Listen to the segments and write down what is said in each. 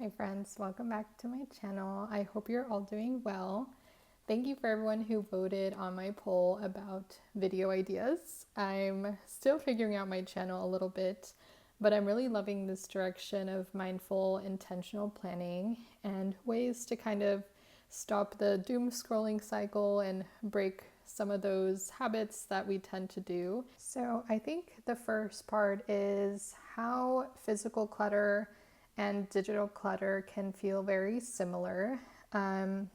Hi friends, welcome back to my channel. I hope you're all doing well. Thank you for everyone who voted on my poll about video ideas. I'm still figuring out my channel a little bit, but I'm really loving this direction of mindful, intentional planning and ways to kind of stop the doom scrolling cycle and break some of those habits that we tend to do. So I think the first part is how physical clutter and digital clutter can feel very similar. And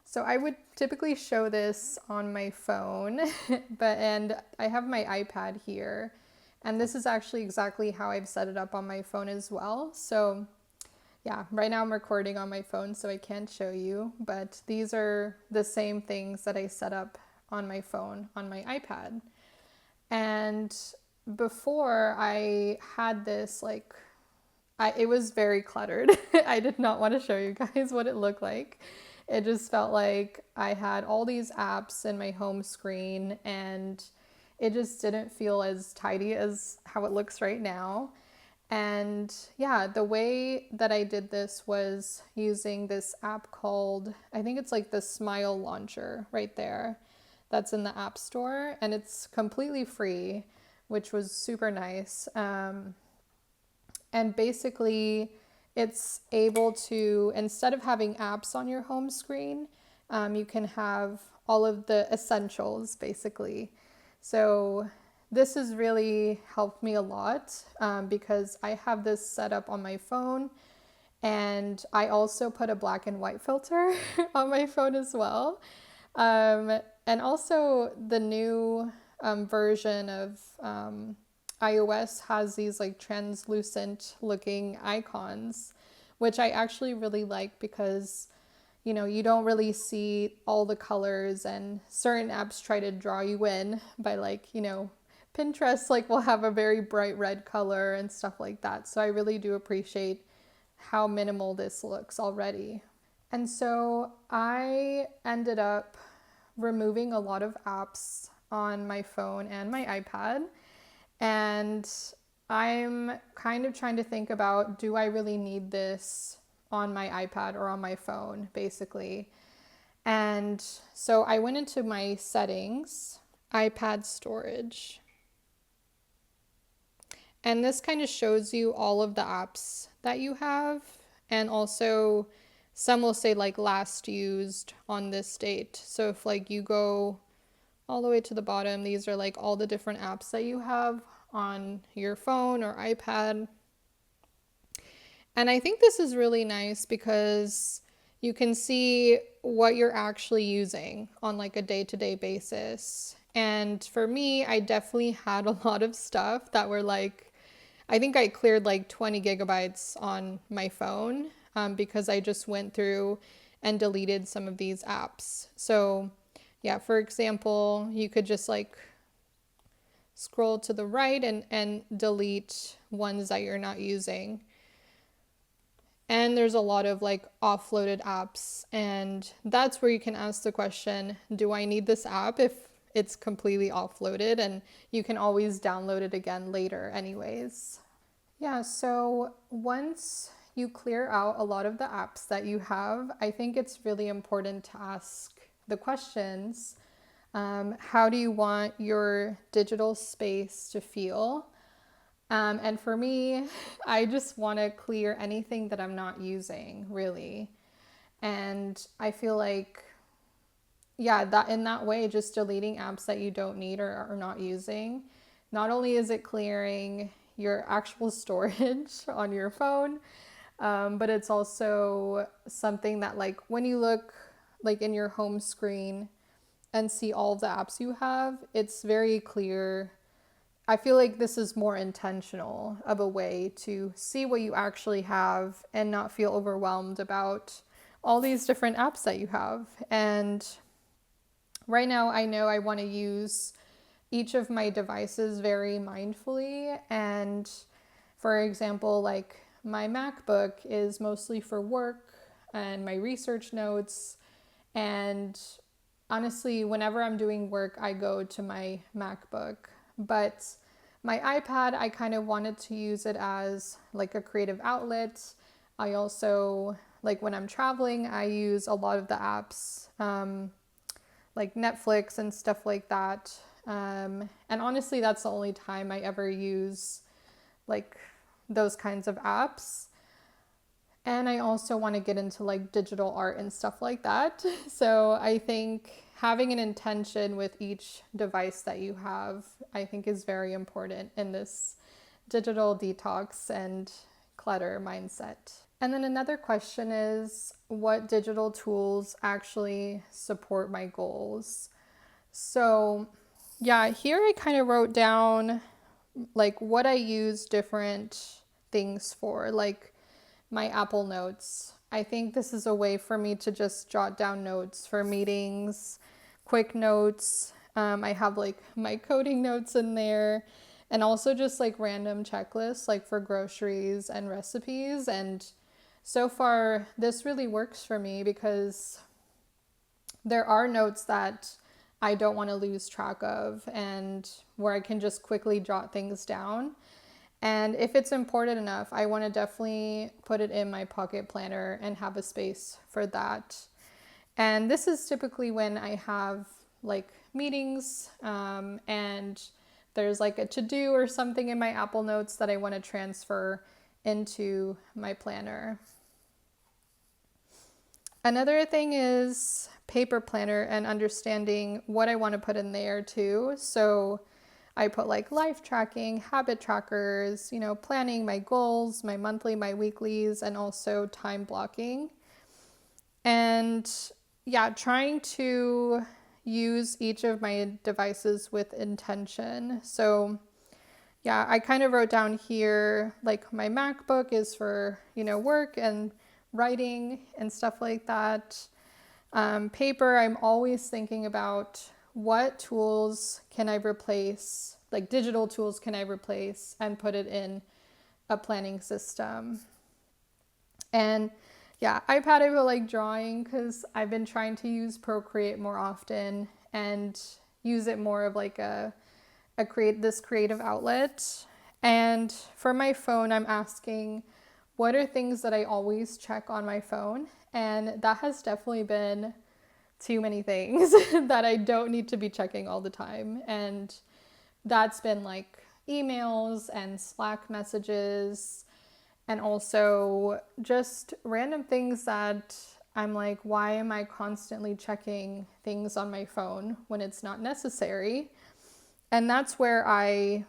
so I would typically show this on my phone, and I have my iPad here. And this is actually exactly how I've set it up on my phone as well. So yeah, right now I'm recording on my phone, so I can't show you, but these are the same things that I set up on my phone, on my iPad. And before I had this it was very cluttered. I did not want to show you guys what it looked like. It just felt like I had all these apps in my home screen and it just didn't feel as tidy as how it looks right now. And yeah, the way that I did this was using this app called, I think it's like the Smile Launcher right there. That's in the App Store and it's completely free, which was super nice. And basically, it's able to, instead of having apps on your home screen, you can have all of the essentials, basically. So this has really helped me a lot because I have this set up on my phone, and I also put a black and white filter on my phone as well. And also the new version of iOS has these like translucent looking icons, which I actually really like because, you know, you don't really see all the colors, and certain apps try to draw you in by Pinterest will have a very bright red color and stuff like that. So I really do appreciate how minimal this looks already. And so I ended up removing a lot of apps on my phone and my iPad. And I'm kind of trying to think about, do I really need this on my iPad or on my phone, basically? And so I went into my settings, iPad storage. And this kind of shows you all of the apps that you have. And also some will say like last used on this date. So if you go all the way to the bottom, these are like all the different apps that you have on your phone or iPad. And I think this is really nice because you can see what you're actually using on a day-to-day basis. And for me, I definitely had a lot of stuff that were I think I cleared 20 gigabytes on my phone because I just went through and deleted some of these apps. So yeah, for example, you could just scroll to the right and delete ones that you're not using. And there's a lot of offloaded apps, and that's where you can ask the question, do I need this app if it's completely offloaded? And you can always download it again later anyways. Yeah, so once you clear out a lot of the apps that you have, I think it's really important to ask the questions. How do you want your digital space to feel? And for me, I just want to clear anything that I'm not using, really. And I feel that in that way, just deleting apps that you don't need or are not using, not only is it clearing your actual storage on your phone, but it's also something that when you look in your home screen and see all of the apps you have, it's very clear. I feel like this is more intentional of a way to see what you actually have and not feel overwhelmed about all these different apps that you have. And right now I know I want to use each of my devices very mindfully. And for example, my MacBook is mostly for work and my research notes. And honestly, whenever I'm doing work, I go to my MacBook. But My iPad, I kind of wanted to use it as like a creative outlet. I also, like when I'm traveling, I use a lot of the apps, like Netflix and stuff like that. And honestly, that's the only time I ever use like those kinds of apps. And I also want to get into like digital art and stuff like that. So I think having an intention with each device that you have, I think is very important in this digital detox and clutter mindset. And then another question is, what digital tools actually support my goals? So yeah, here I kind of wrote down like what I use different things for, like my Apple Notes. I think this is a way for me to just jot down notes for meetings, quick notes. I have like my coding notes in there, and also just like random checklists like for groceries and recipes. And so far, this really works for me because there are notes that I don't want to lose track of and where I can just quickly jot things down. And if it's important enough, I want to definitely put it in my pocket planner and have a space for that. And this is typically when I have like meetings and there's like a to-do or something in my Apple Notes that I want to transfer into my planner. Another thing is paper planner and understanding what I want to put in there too. So I put like life tracking, habit trackers, planning my goals, my monthly, my weeklies, and also time blocking. And yeah, trying to use each of my devices with intention. So yeah, I kind of wrote down here, like my MacBook is for, work and writing and stuff like that. Paper, I'm always thinking about what tools can I replace, like digital tools can I replace and put it in a planning system. And yeah, iPad I feel like drawing because I've been trying to use Procreate more often and use it more of like this creative outlet. And for my phone, I'm asking, what are things that I always check on my phone? And that has definitely been too many things that I don't need to be checking all the time. And that's been like emails and Slack messages, and also just random things that I'm like, why am I constantly checking things on my phone when it's not necessary? And that's where I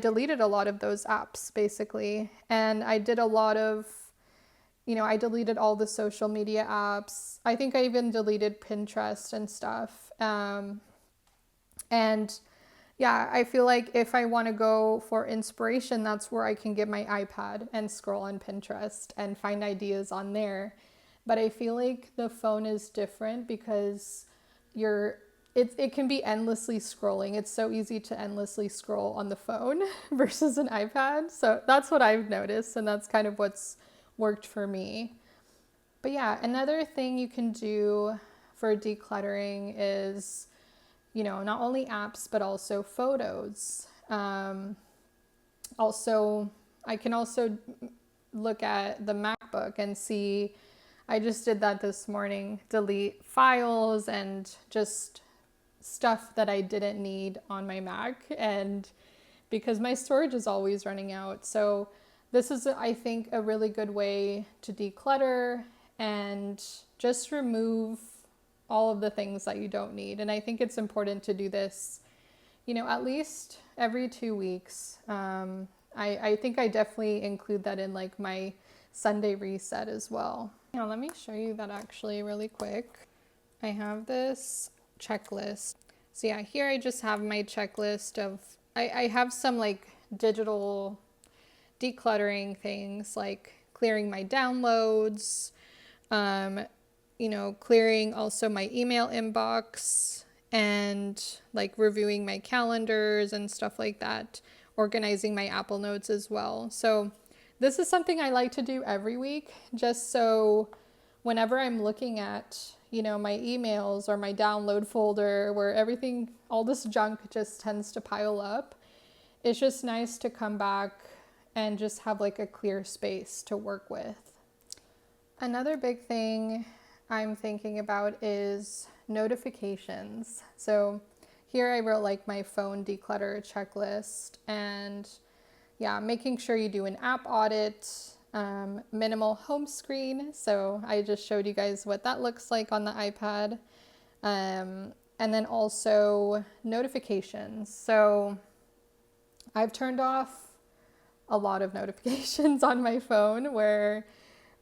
deleted a lot of those apps basically. And I did a lot of, I deleted all the social media apps. I think I even deleted Pinterest and stuff. And yeah, I feel like if I want to go for inspiration, that's where I can get my iPad and scroll on Pinterest and find ideas on there. But I feel like the phone is different because it can be endlessly scrolling. It's so easy to endlessly scroll on the phone versus an iPad. So that's what I've noticed, and that's kind of what's worked for me. But yeah, another thing you can do for decluttering is, not only apps, but also photos. Also, I can also look at the MacBook and see, I just did that this morning, delete files and just stuff that I didn't need on my Mac, and because my storage is always running out. So this is, I think, a really good way to declutter and just remove all of the things that you don't need. And I think it's important to do this, at least every 2 weeks. I think I definitely include that in like my Sunday reset as well. Now let me show you that actually really quick. I have this checklist. So yeah, here I just have my checklist of, I have some like digital decluttering things like clearing my downloads, clearing also my email inbox and like reviewing my calendars and stuff like that, organizing my Apple Notes as well. So this is something I like to do every week, just so whenever I'm looking at, my emails or my download folder where all this junk just tends to pile up, it's just nice to come back and just have like a clear space to work with. Another big thing I'm thinking about is notifications. So here I wrote like my phone declutter checklist, and yeah, making sure you do an app audit, minimal home screen. So I just showed you guys what that looks like on the iPad. And then also notifications. So I've turned off a lot of notifications on my phone, where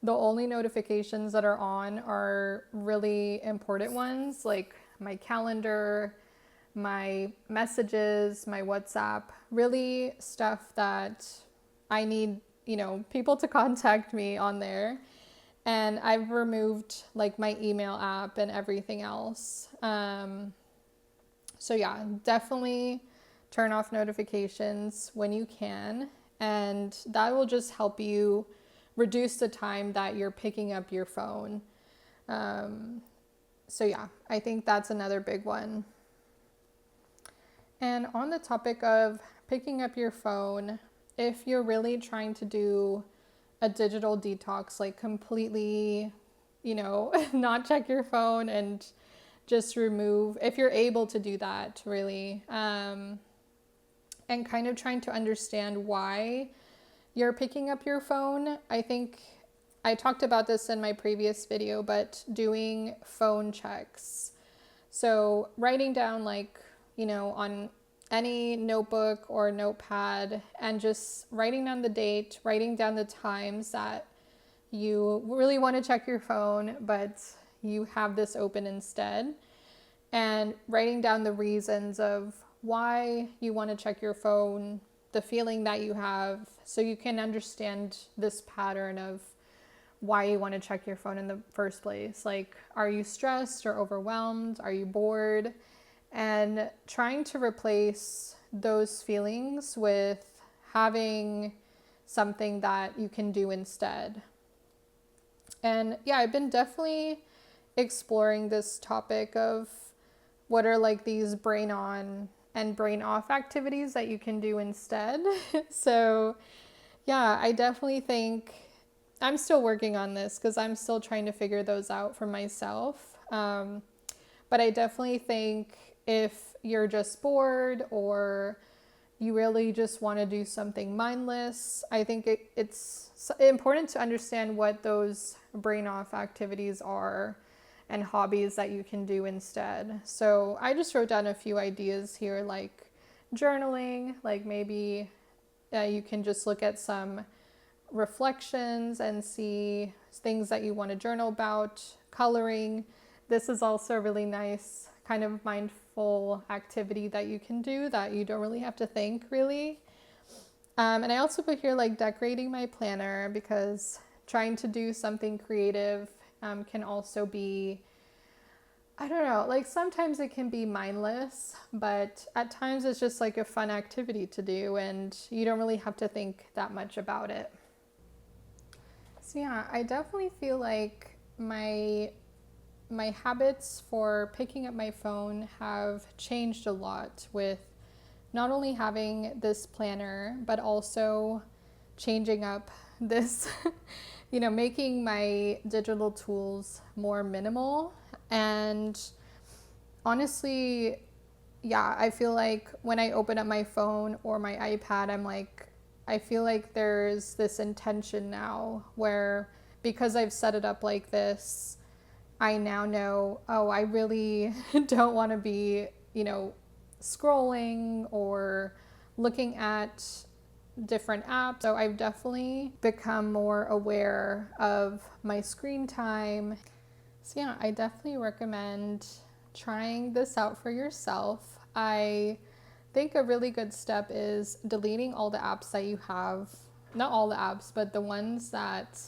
the only notifications that are on are really important ones, like my calendar, my messages, my WhatsApp, really stuff that I need, people to contact me on there. And I've removed like my email app and everything else. So yeah, definitely turn off notifications when you can. And that will just help you reduce the time that you're picking up your phone. So yeah, I think that's another big one. And on the topic of picking up your phone, if you're really trying to do a digital detox, like completely, not check your phone and just remove, if you're able to do that, really, and kind of trying to understand why you're picking up your phone. I think I talked about this in my previous video, but doing phone checks. So writing down like, on any notebook or notepad, and just writing down the date, writing down the times that you really want to check your phone, but you have this open instead, and writing down the reasons of why you want to check your phone, the feeling that you have, so you can understand this pattern of why you want to check your phone in the first place. Like, are you stressed or overwhelmed? Are you bored? And trying to replace those feelings with having something that you can do instead. And yeah, I've been definitely exploring this topic of what are like these brain on and brain off activities that you can do instead. So yeah, I definitely think I'm still working on this because I'm still trying to figure those out for myself. But I definitely think if you're just bored or you really just want to do something mindless, I think it's important to understand what those brain off activities are and hobbies that you can do instead. So I just wrote down a few ideas here, like journaling, like maybe you can just look at some reflections and see things that you want to journal about. Coloring, this is also a really nice kind of mindful activity that you can do that you don't really have to think, really. And I also put here like decorating my planner, because trying to do something creative can also be, I don't know, like sometimes it can be mindless, but at times it's just like a fun activity to do and you don't really have to think that much about it. So yeah, I definitely feel like my habits for picking up my phone have changed a lot with not only having this planner, but also changing up this, making my digital tools more minimal. And honestly, yeah, I feel like when I open up my phone or my iPad, I feel like there's this intention now where, because I've set it up like this, I now know, oh, I really don't want to be, scrolling or looking at different apps. So I've definitely become more aware of my screen time. So yeah, I definitely recommend trying this out for yourself. I think a really good step is deleting all the apps that you have. Not all the apps, but the ones that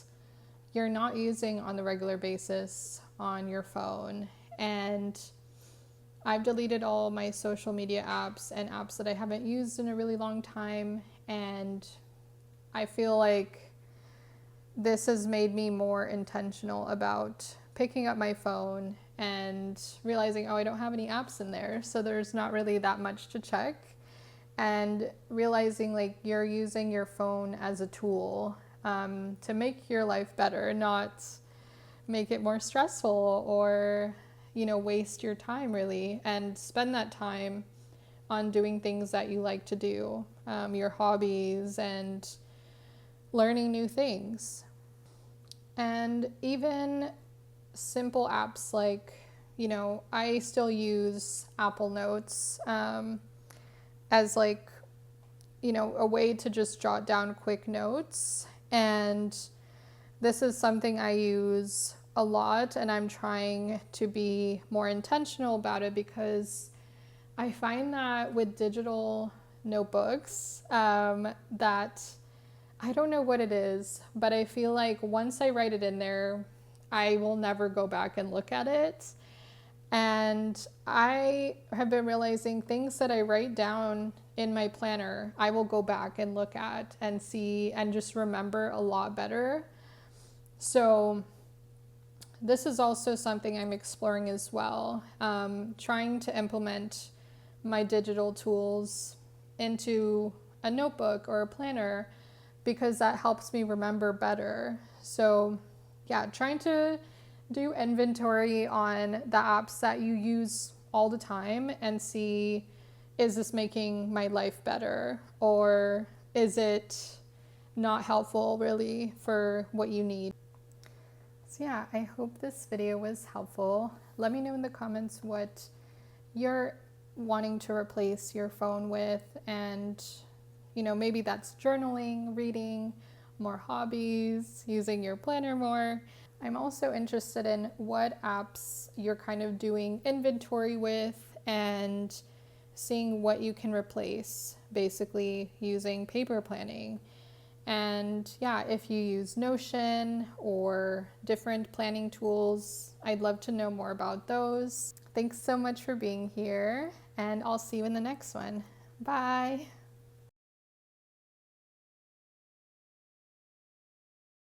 you're not using on the regular basis on your phone. And I've deleted all my social media apps and apps that I haven't used in a really long time. And I feel like this has made me more intentional about picking up my phone and realizing, oh, I don't have any apps in there, so there's not really that much to check. and realizing like you're using your phone as a tool to make your life better, not make it more stressful or, waste your time really, and spend that time on doing things that you like to do, your hobbies and learning new things. And even simple apps like, I still use Apple Notes as like, a way to just jot down quick notes. And this is something I use a lot, and I'm trying to be more intentional about it because I find that with digital notebooks, that I don't know what it is, but I feel like once I write it in there, I will never go back and look at it. And I have been realizing things that I write down in my planner, I will go back and look at and see and just remember a lot better. So this is also something I'm exploring as well, trying to implement my digital tools into a notebook or a planner because that helps me remember better. So yeah, trying to do inventory on the apps that you use all the time and see, is this making my life better, or is it not helpful really for what you need? So yeah, I hope this video was helpful. Let me know in the comments what you're wanting to replace your phone with, and maybe that's journaling, reading, more hobbies, using your planner more. I'm also interested in what apps you're kind of doing inventory with and seeing what you can replace, basically using paper planning. And yeah, if you use Notion or different planning tools, I'd love to know more about those. Thanks so much for being here, and I'll see you in the next one. Bye.